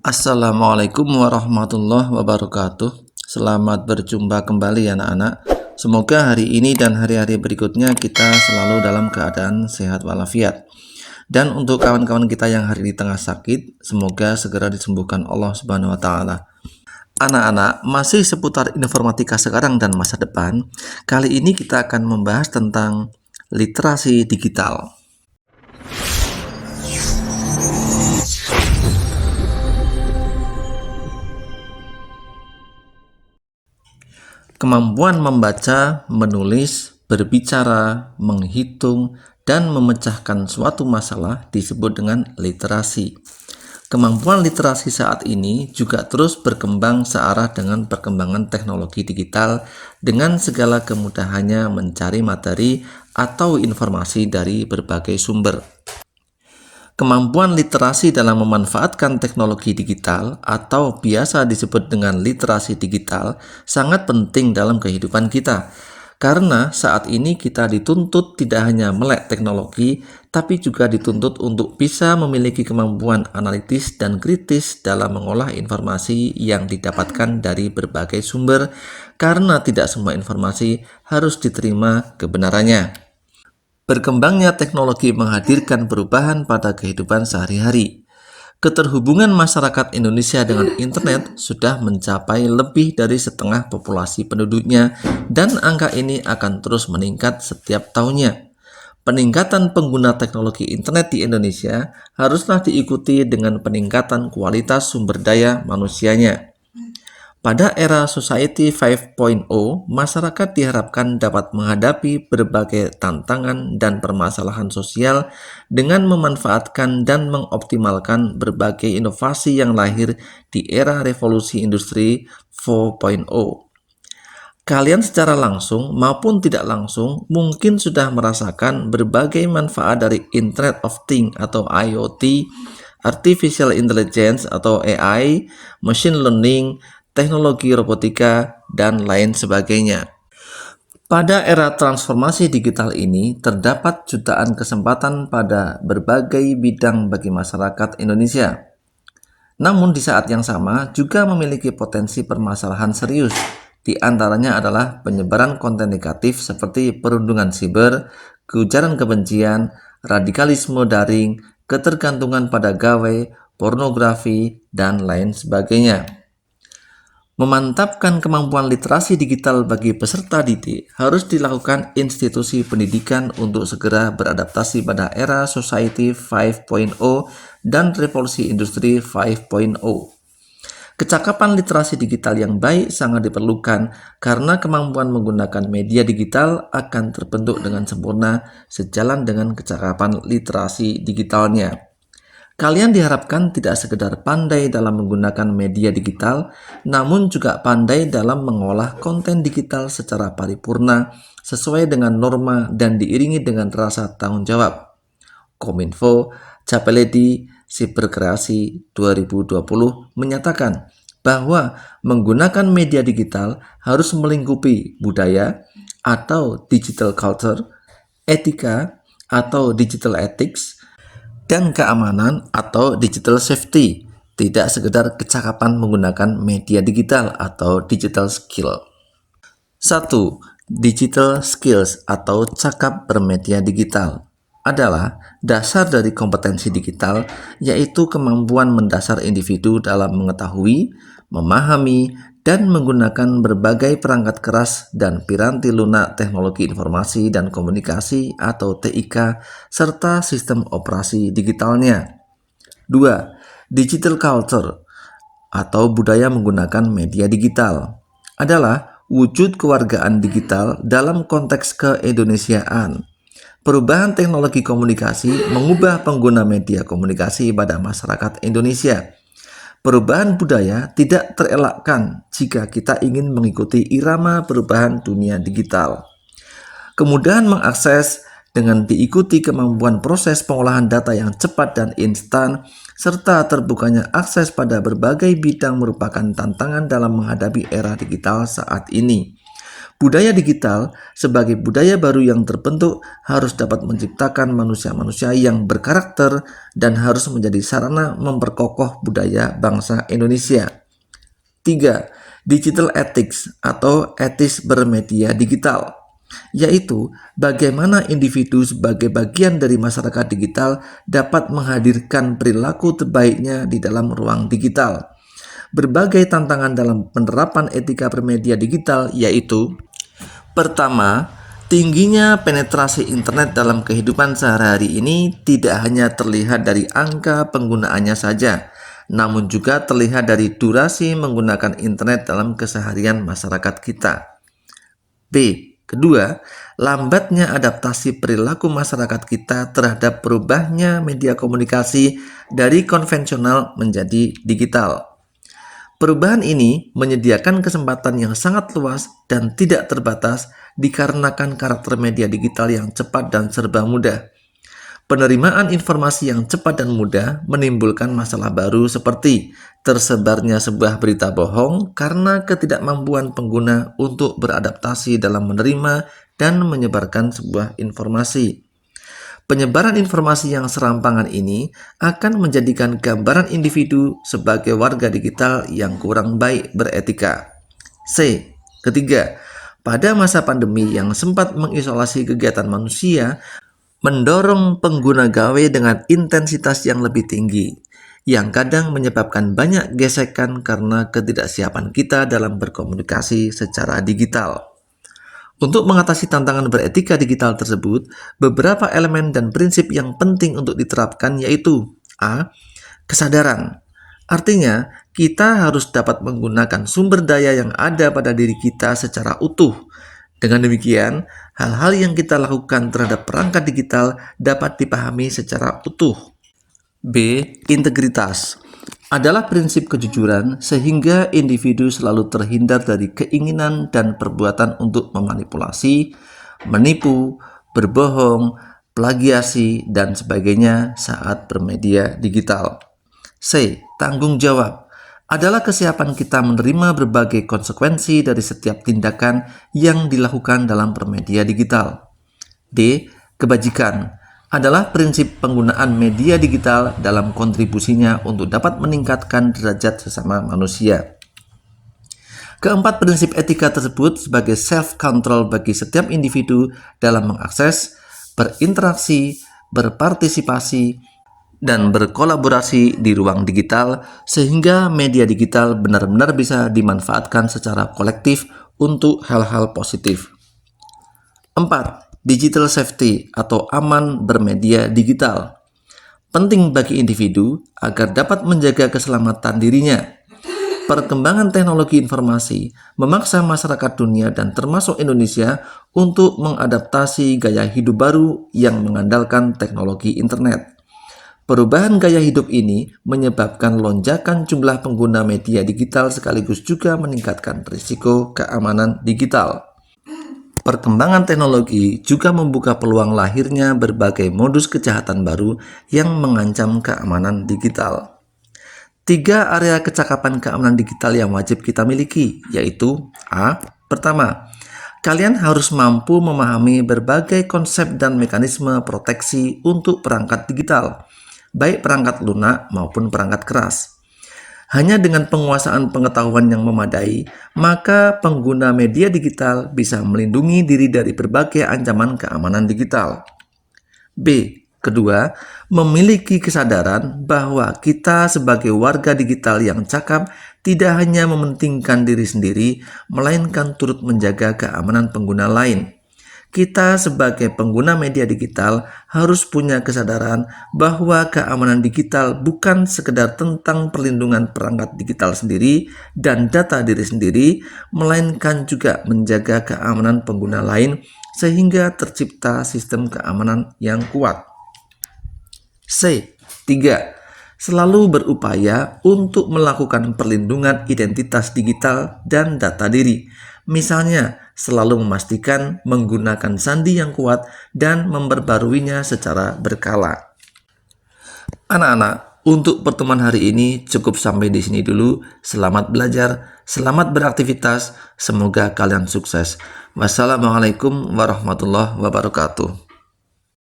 Assalamualaikum warahmatullahi wabarakatuh. Selamat berjumpa kembali anak-anak. Semoga hari ini dan hari-hari berikutnya kita selalu dalam keadaan sehat walafiat. Dan untuk kawan-kawan kita yang hari ini tengah sakit, semoga segera disembuhkan Allah Subhanahu wa taala. Anak-anak, masih seputar informatika sekarang dan masa depan. Kali ini kita akan membahas tentang literasi digital. Kemampuan membaca, menulis, berbicara, menghitung, dan memecahkan suatu masalah disebut dengan literasi. Kemampuan literasi saat ini juga terus berkembang searah dengan perkembangan teknologi digital dengan segala kemudahannya mencari materi atau informasi dari berbagai sumber. Kemampuan literasi dalam memanfaatkan teknologi digital atau biasa disebut dengan literasi digital sangat penting dalam kehidupan kita. Karena saat ini kita dituntut tidak hanya melek teknologi, tapi juga dituntut untuk bisa memiliki kemampuan analitis dan kritis dalam mengolah informasi yang didapatkan dari berbagai sumber, karena tidak semua informasi harus diterima kebenarannya. Berkembangnya teknologi menghadirkan perubahan pada kehidupan sehari-hari. Keterhubungan masyarakat Indonesia dengan internet sudah mencapai lebih dari setengah populasi penduduknya dan angka ini akan terus meningkat setiap tahunnya. Peningkatan pengguna teknologi internet di Indonesia haruslah diikuti dengan peningkatan kualitas sumber daya manusianya. Pada era Society 5.0, masyarakat diharapkan dapat menghadapi berbagai tantangan dan permasalahan sosial dengan memanfaatkan dan mengoptimalkan berbagai inovasi yang lahir di era revolusi industri 4.0. Kalian secara langsung maupun tidak langsung mungkin sudah merasakan berbagai manfaat dari Internet of Things atau IoT, Artificial Intelligence atau AI, Machine Learning, teknologi robotika, dan lain sebagainya. Pada era transformasi digital ini, terdapat jutaan kesempatan pada berbagai bidang bagi masyarakat Indonesia. Namun di saat yang sama juga memiliki potensi permasalahan serius. Di antaranya adalah penyebaran konten negatif seperti perundungan siber, keujaran kebencian, radikalisme daring, ketergantungan pada gawe, pornografi, dan lain sebagainya. Memantapkan kemampuan literasi digital bagi peserta didik harus dilakukan institusi pendidikan untuk segera beradaptasi pada era Society 5.0 dan revolusi industri 5.0. Kecakapan literasi digital yang baik sangat diperlukan karena kemampuan menggunakan media digital akan terbentuk dengan sempurna sejalan dengan kecakapan literasi digitalnya. Kalian diharapkan tidak sekedar pandai dalam menggunakan media digital, namun juga pandai dalam mengolah konten digital secara paripurna sesuai dengan norma dan diiringi dengan rasa tanggung jawab. Kominfo, Capeledi, Siberkreasi 2020 menyatakan bahwa menggunakan media digital harus melingkupi budaya atau digital culture, etika atau digital ethics, dan keamanan atau digital safety, tidak sekedar kecakapan menggunakan media digital atau digital skill. 1. Digital skills atau cakap bermedia digital adalah dasar dari kompetensi digital, yaitu kemampuan mendasar individu dalam mengetahui, memahami, dan menggunakan berbagai perangkat keras dan piranti lunak teknologi informasi dan komunikasi atau TIK serta sistem operasi digitalnya. 2. Digital culture atau budaya menggunakan media digital adalah wujud kewargaan digital dalam konteks keindonesiaan. Perubahan teknologi komunikasi mengubah pengguna media komunikasi pada masyarakat Indonesia. Perubahan budaya tidak terelakkan jika kita ingin mengikuti irama perubahan dunia digital. Kemudahan mengakses dengan diikuti kemampuan proses pengolahan data yang cepat dan instan, serta terbukanya akses pada berbagai bidang merupakan tantangan dalam menghadapi era digital saat ini. Budaya digital sebagai budaya baru yang terbentuk harus dapat menciptakan manusia-manusia yang berkarakter dan harus menjadi sarana memperkokoh budaya bangsa Indonesia. 3. Digital ethics atau etis bermedia digital, yaitu bagaimana individu sebagai bagian dari masyarakat digital dapat menghadirkan perilaku terbaiknya di dalam ruang digital. Berbagai tantangan dalam penerapan etika bermedia digital yaitu: pertama, tingginya penetrasi internet dalam kehidupan sehari-hari ini tidak hanya terlihat dari angka penggunaannya saja, namun juga terlihat dari durasi menggunakan internet dalam keseharian masyarakat kita. B. Kedua, lambatnya adaptasi perilaku masyarakat kita terhadap berubahnya media komunikasi dari konvensional menjadi digital. Perubahan ini menyediakan kesempatan yang sangat luas dan tidak terbatas dikarenakan karakter media digital yang cepat dan serba mudah. Penerimaan informasi yang cepat dan mudah menimbulkan masalah baru seperti tersebarnya sebuah berita bohong karena ketidakmampuan pengguna untuk beradaptasi dalam menerima dan menyebarkan sebuah informasi. Penyebaran informasi yang serampangan ini akan menjadikan gambaran individu sebagai warga digital yang kurang baik beretika. C. Ketiga, pada masa pandemi yang sempat mengisolasi kegiatan manusia, mendorong pengguna gawe dengan intensitas yang lebih tinggi, yang kadang menyebabkan banyak gesekan karena ketidaksiapan kita dalam berkomunikasi secara digital. Untuk mengatasi tantangan beretika digital tersebut, beberapa elemen dan prinsip yang penting untuk diterapkan yaitu: A. Kesadaran. Artinya, kita harus dapat menggunakan sumber daya yang ada pada diri kita secara utuh. Dengan demikian, hal-hal yang kita lakukan terhadap perangkat digital dapat dipahami secara utuh. B. Integritas adalah prinsip kejujuran sehingga individu selalu terhindar dari keinginan dan perbuatan untuk memanipulasi, menipu, berbohong, plagiasi, dan sebagainya saat bermedia digital. C. Tanggung jawab adalah kesiapan kita menerima berbagai konsekuensi dari setiap tindakan yang dilakukan dalam bermedia digital. D. Kebajikan adalah prinsip penggunaan media digital dalam kontribusinya untuk dapat meningkatkan derajat sesama manusia. Keempat prinsip etika tersebut sebagai self-control bagi setiap individu dalam mengakses, berinteraksi, berpartisipasi, dan berkolaborasi di ruang digital sehingga media digital benar-benar bisa dimanfaatkan secara kolektif untuk hal-hal positif. 4. Digital safety atau aman bermedia digital. Penting bagi individu agar dapat menjaga keselamatan dirinya. Perkembangan teknologi informasi memaksa masyarakat dunia dan termasuk Indonesia untuk mengadaptasi gaya hidup baru yang mengandalkan teknologi internet. Perubahan gaya hidup ini menyebabkan lonjakan jumlah pengguna media digital sekaligus juga meningkatkan risiko keamanan digital. Perkembangan teknologi juga membuka peluang lahirnya berbagai modus kejahatan baru yang mengancam keamanan digital. 3 area kecakapan keamanan digital yang wajib kita miliki, yaitu: A. Pertama, kalian harus mampu memahami berbagai konsep dan mekanisme proteksi untuk perangkat digital, baik perangkat lunak maupun perangkat keras. Hanya dengan penguasaan pengetahuan yang memadai, maka pengguna media digital bisa melindungi diri dari berbagai ancaman keamanan digital. B. Kedua, memiliki kesadaran bahwa kita sebagai warga digital yang cakap tidak hanya mementingkan diri sendiri, melainkan turut menjaga keamanan pengguna lain. Kita sebagai pengguna media digital harus punya kesadaran bahwa keamanan digital bukan sekedar tentang perlindungan perangkat digital sendiri dan data diri sendiri, melainkan juga menjaga keamanan pengguna lain sehingga tercipta sistem keamanan yang kuat. C. 3. Selalu berupaya untuk melakukan perlindungan identitas digital dan data diri. Misalnya, selalu memastikan menggunakan sandi yang kuat dan memperbaruinya secara berkala. Anak-anak, untuk pertemuan hari ini cukup sampai di sini dulu. Selamat belajar, selamat beraktivitas, semoga kalian sukses. Wassalamualaikum warahmatullahi wabarakatuh.